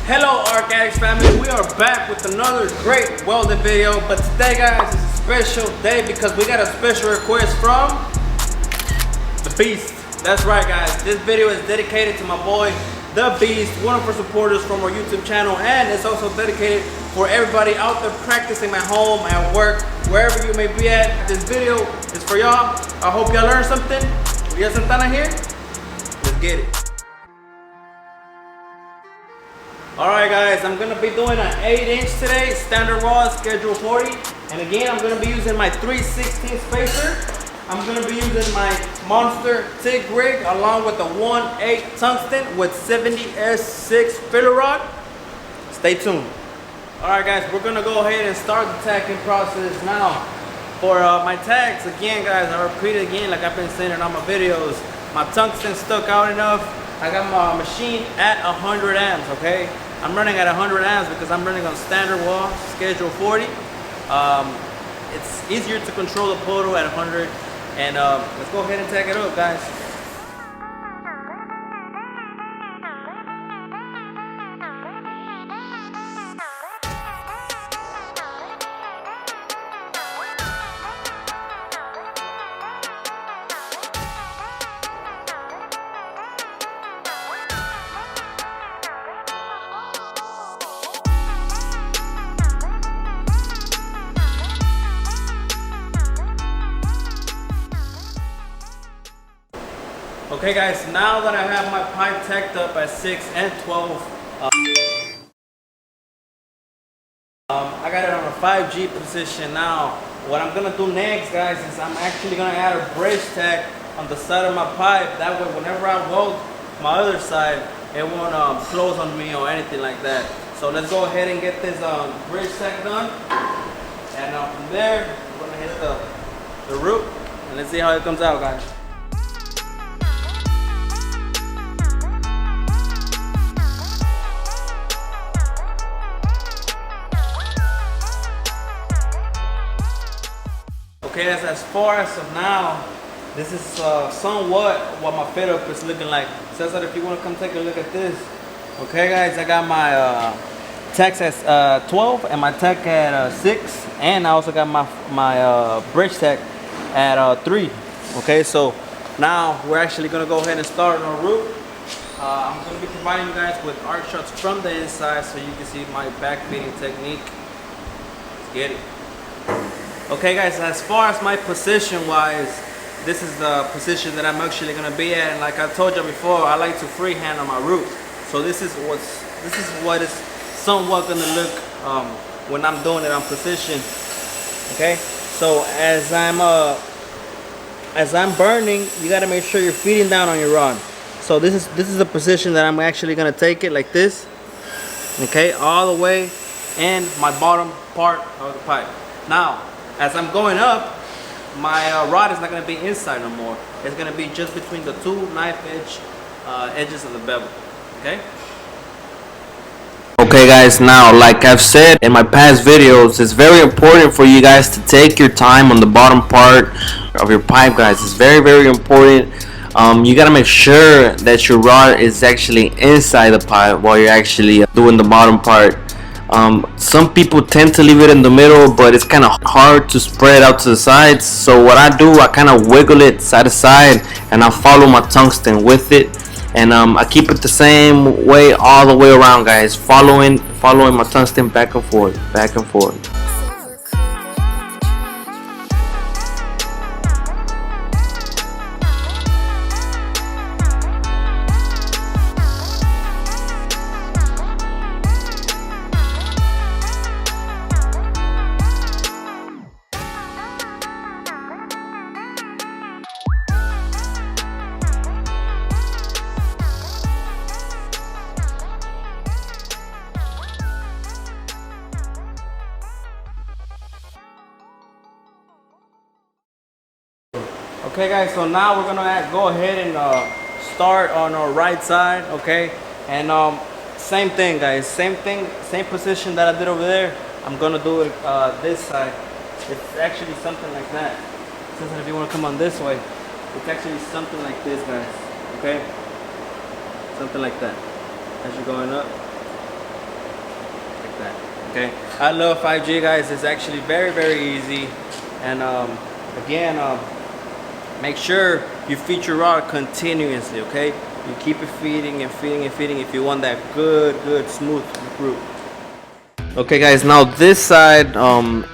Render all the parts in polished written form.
Hello Arc Addicts family, we are back with another great welding video, but today guys is a special day because we got a special request from the Beast. That's right guys, this video is dedicated to my boy the Beast, one of our supporters from our YouTube channel, and it's also dedicated for everybody out there practicing at home, at work, wherever you may be at. This video is for y'all. I hope y'all learned something. We got Santana here, let's get it. Alright guys, I'm going to be doing an 8-inch today, standard rod, schedule 40. And again, I'm going to be using my 3/16 spacer. I'm going to be using my Monster Tig rig along with the 1/8 tungsten with 70S6 filler rod. Stay tuned. Alright guys, we're going to go ahead and start the tacking process now. For my tags, again guys, I repeat it again like I've been saying in all my videos. My tungsten stuck out enough. I got my machine at 100 amps, okay? I'm running at 100 amps because I'm running on standard wall, schedule 40. It's easier to control the photo at 100. And let's go ahead and tag it up, guys. Okay guys, now that I have my pipe tacked up at 6 and 12, I got it on a 5G position. Now, what I'm gonna do next guys is I'm actually gonna add a bridge tack on the side of my pipe. That way whenever I weld my other side, it won't close on me or anything like that. So let's go ahead and get this bridge tack done. And from there, I'm gonna hit the root and let's see how it comes out guys. Okay, as far as of now, this is somewhat what my fit up is looking like. So that if you want to come take a look at this. Okay guys, I got my tacks at 12 and my tack at 6, and I also got my bridge tack at 3. Okay, so now we're actually going to go ahead and start on our root. I'm going to be providing you guys with arc shots from the inside so you can see my back feeding technique. Let's get it. Okay guys, as far as my position wise, this is the position that I'm actually going to be at, and like I told you before, I like to freehand on my root. So this is what is somewhat going to look when I'm doing it on position. Okay, so as I'm burning, you got to make sure you're feeding down on your rod. So this is the position that I'm actually going to take it, like this. Okay, all the way in my bottom part of the pipe. Now as I'm going up, my rod is not going to be inside no more. It's going to be just between the two knife edge edges of the bevel. Okay? Okay guys, now like I've said in my past videos, it's very important for you guys to take your time on the bottom part of your pipe guys. It's very important. You got to make sure that your rod is actually inside the pipe while you're actually doing the bottom part. Some people tend to leave it in the middle, but it's kind of hard to spread out to the sides. So what I do, I kind of wiggle it side to side and I follow my tungsten with it, and I keep it the same way all the way around guys, following my tungsten back and forth. Okay guys, so now we're gonna go ahead and start on our right side. Okay, and same thing guys, same position that I did over there. I'm gonna do it this side. It's actually something like that. Since if you want to come on this way, it's actually something like this guys. Okay, something like that as you're going up. Okay, I love 5G, guys. It's actually very easy, and again, make sure you feed your rod continuously. Okay, you keep it feeding and feeding and feeding if you want that good smooth root. Okay, guys, now this side,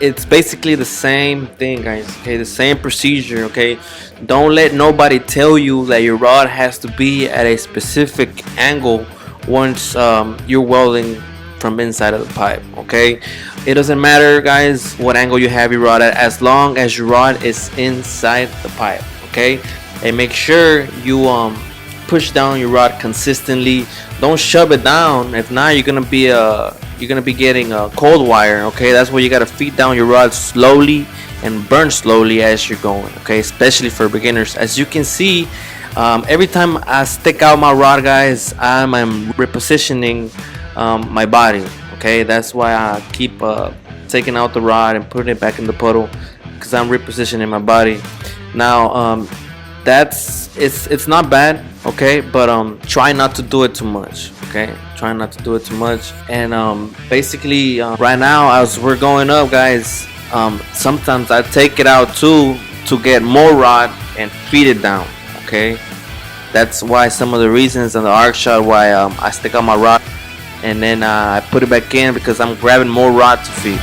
it's basically the same thing, guys. Okay, the same procedure. Okay, don't let nobody tell you that your rod has to be at a specific angle once you're welding from inside of the pipe. Okay, it doesn't matter, guys, what angle you have your rod at, as long as your rod is inside the pipe. Okay, and make sure you push down your rod consistently. Don't shove it down. If not, you're gonna be getting a cold wire. Okay, that's why you gotta feed down your rod slowly and burn slowly as you're going. Okay, especially for beginners. As you can see, every time I stick out my rod, guys, I'm repositioning my body. Okay, that's why I keep taking out the rod and putting it back in the puddle, because I'm repositioning my body. Now it's not bad. Okay, but try not to do it too much. Okay, try not to do it too much. And basically right now, as we're going up, guys, sometimes I take it out too to get more rod and feed it down. Okay, that's why some of the reasons in the arc shot why I stick out my rod and then I put it back in, because I'm grabbing more rod to feed.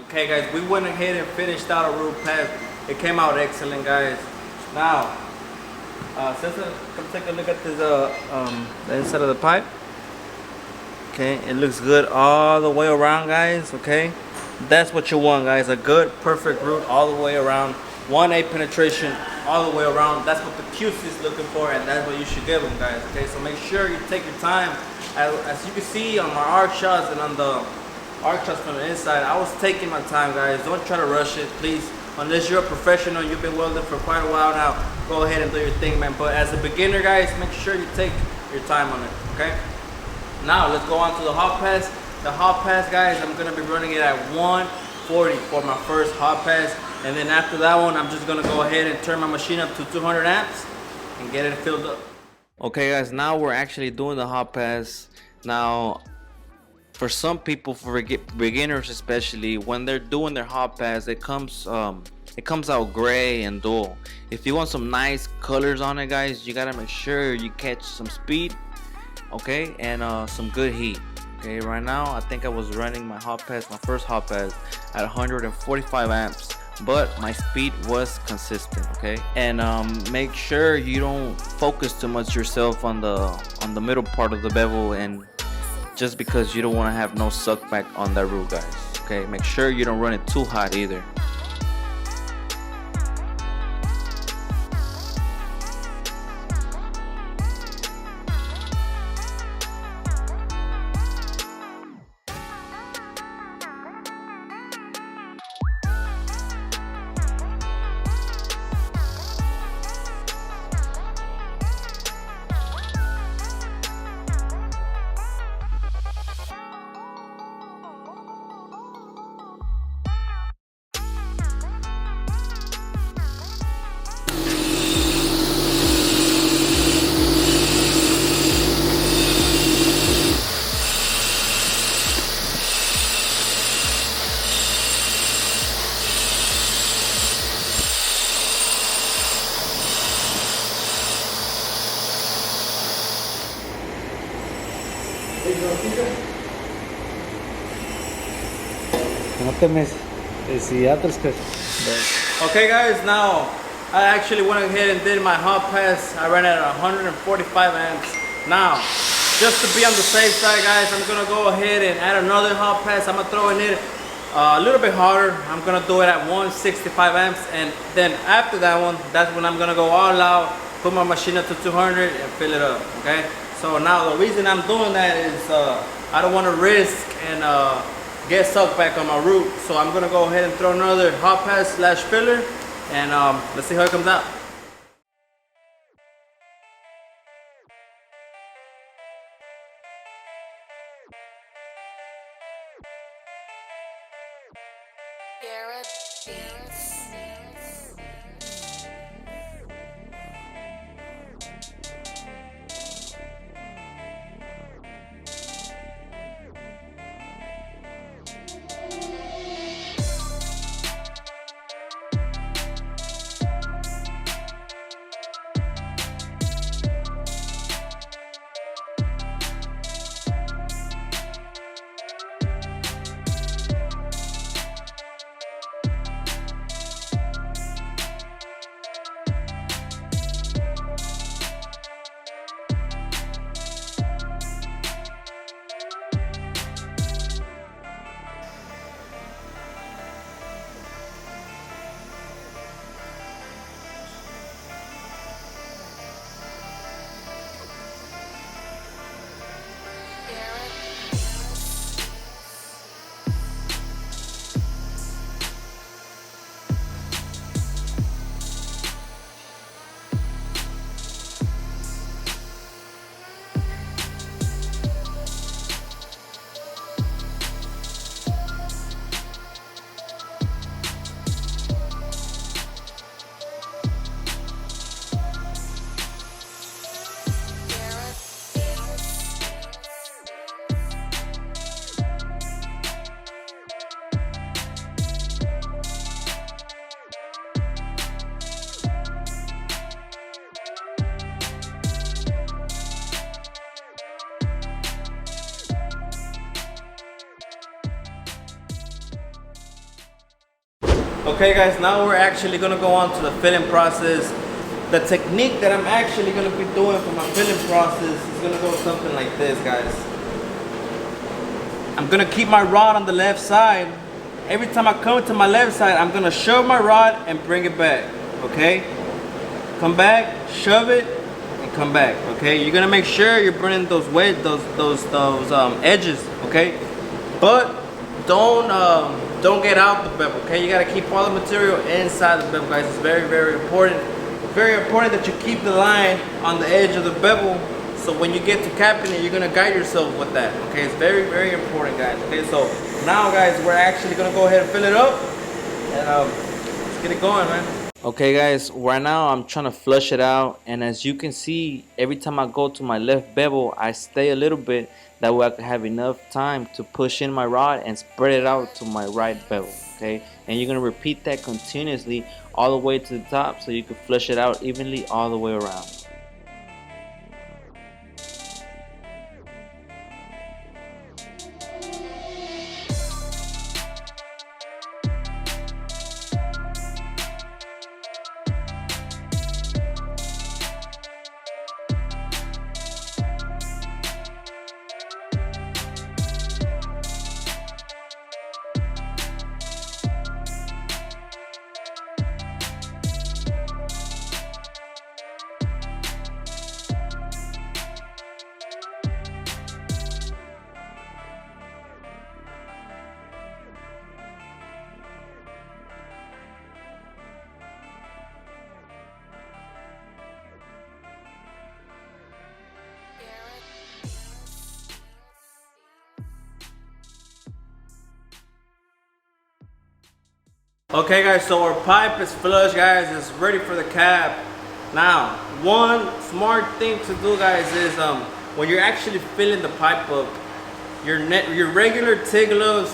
Okay, guys, we went ahead and finished out a root pad. It came out excellent, guys. Now, Cesar, come take a look at this, the inside of the pipe. Okay, it looks good all the way around, guys. Okay, that's what you want, guys. A good, perfect root all the way around. 1/8 penetration all the way around. That's what the QC is looking for, and that's what you should give them, guys. Okay, so make sure you take your time. As you can see on my arc shots and on the arc shots from the inside, I was taking my time, guys. Don't try to rush it, please. unless you're a professional, you've been welding for quite a while now, go ahead and do your thing, man. But as a beginner, guys, make sure you take your time on it, okay? Now let's go on to the hot pass. The hot pass, guys, I'm gonna be running it at 140 for my first hot pass, and then after that one, I'm just gonna go ahead and turn my machine up to 200 amps and get it filled up. Okay, guys, now we're actually doing the hot pass. Now, for some people, for beginners especially, when they're doing their hot pass, it comes out gray and dull. If you want some nice colors on it, guys, you gotta make sure you catch some speed, okay, and some good heat. Okay, right now I think I was running my hot pass, my first hot pass, at 145 amps, but my speed was consistent, okay? And make sure you don't focus too much yourself on the middle part of the bevel, and just because you don't want to have no suck back on that root, guys, okay? Make sure you don't run it too hot either. Okay, guys, now I actually went ahead and did my hot pass. I ran at 145 amps. Now, just to be on the safe side, guys, I'm gonna go ahead and add another hot pass. I'm gonna throw in it a little bit harder. I'm gonna do it at 165 amps, and then after that one, that's when I'm gonna go all out, put my machine up to 200 and fill it up, okay? So now the reason I'm doing that is I don't want to risk and get sucked back on my root. So I'm gonna go ahead and throw another hot pass slash filler, and let's see how it comes out. Okay, guys, now we're actually gonna go on to the filling process. The technique that I'm actually gonna be doing for my filling process is gonna go something like this, guys. I'm gonna keep my rod on the left side. Every time I come to my left side, I'm gonna shove my rod and bring it back, okay? Come back, shove it, and come back, okay? You're gonna make sure you're burning those edges, okay? But don't don't get out the bevel, okay? You gotta keep all the material inside the bevel, guys. It's very, very important. Very important that you keep the line on the edge of the bevel, so when you get to capping it, you're gonna guide yourself with that, okay? It's very, very important, guys, okay? So now, guys, we're actually gonna go ahead and fill it up, and let's get it going, man. Okay, guys, right now I'm trying to flush it out, and as you can see, every time I go to my left bevel, I stay a little bit. That way I can have enough time to push in my rod and spread it out to my right bevel, okay? And you're gonna repeat that continuously all the way to the top, so you can flush it out evenly all the way around. Okay, guys, so our pipe is flush, guys. It's ready for the cap. Now, one smart thing to do, guys, is when you're actually filling the pipe up, your regular TIG gloves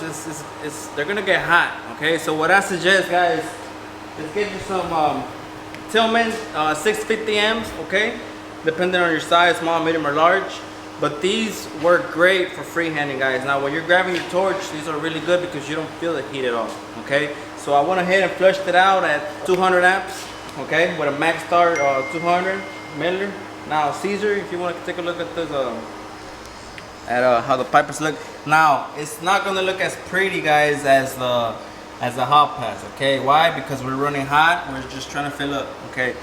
they're gonna get hot. Okay, so what I suggest, guys, is get you some Tillman 650 amps. Okay, depending on your size, small, medium, or large. But these work great for freehanding, guys. Now, when you're grabbing your torch, these are really good because you don't feel the heat at all. Okay, so I went ahead and flushed it out at 200 amps. Okay, with a max start 200 milliliter. Now, Caesar, if you want to take a look at this, how the pipers look. Now, it's not gonna look as pretty, guys, as the hot pass. Okay, why? Because we're running hot. We're just trying to fill up. Okay,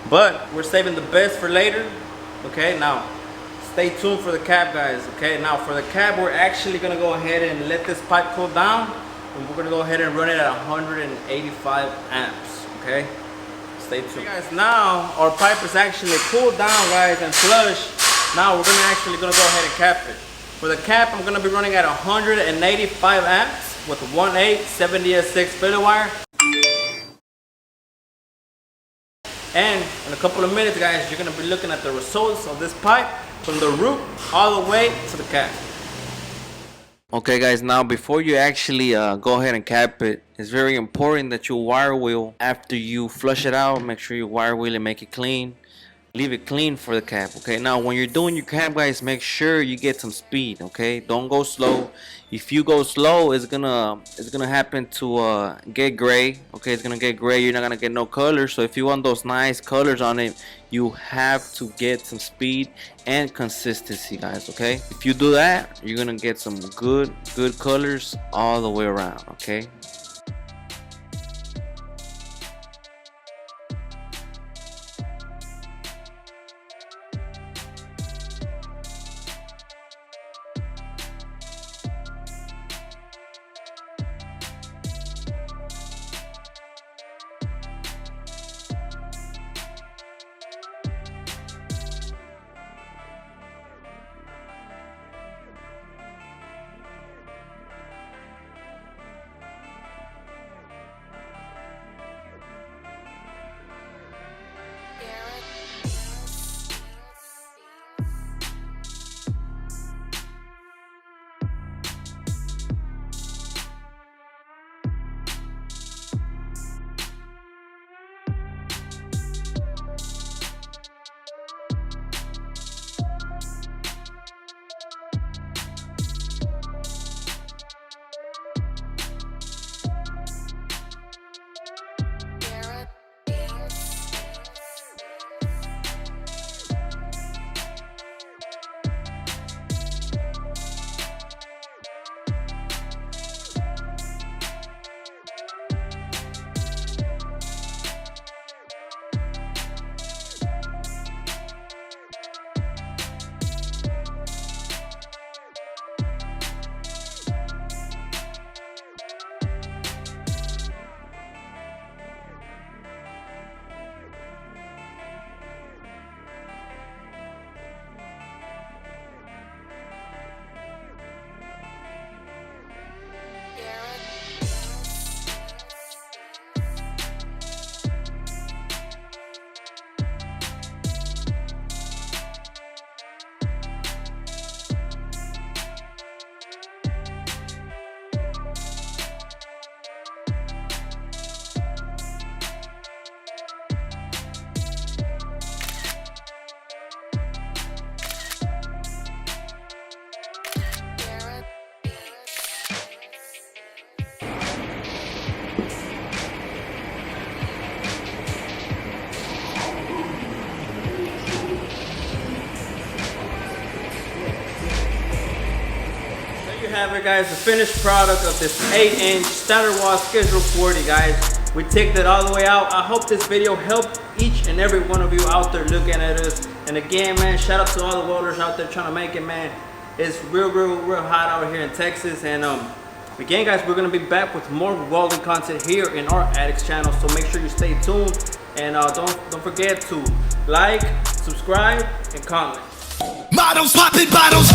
but we're saving the best for later. Okay, now stay tuned for the cap, guys. Okay, now for the cap, we're actually gonna go ahead and let this pipe cool down, and we're gonna go ahead and run it at 185 amps. Okay, stay tuned. Okay, guys, now our pipe is actually cooled down, guys, and flush. Now we're gonna go ahead and cap it. For the cap, I'm gonna be running at 185 amps with 1/8 70S6 filler wire. And in a couple of minutes, guys, you're gonna be looking at the results of this pipe from the root all the way to the cap. Okay, guys, now before you actually go ahead and cap it, it's very important that you wire wheel after you flush it out. Make sure you wire wheel and make it clean. Leave it clean for the cap. Okay, now when you're doing your cap, guys, make sure you get some speed. Okay, don't go slow. If you go slow, it's gonna happen to get gray. Okay, it's gonna get gray. You're not gonna get no color. So if you want those nice colors on it, you have to get some speed and consistency, guys. Okay, if you do that, you're gonna get some good colors all the way around. Okay. have it, guys, the finished product of this 8-inch standard wall Schedule 40, guys. We take that all the way out. I hope this video helped each and every one of you out there looking at us. And again, man, shout out to all the welders out there trying to make it, man. It's real hot out here in Texas. And again, guys, we're gonna be back with more welding content here in our Addicts channel. So make sure you stay tuned, and don't forget to like, subscribe, and comment. Models popping bottles.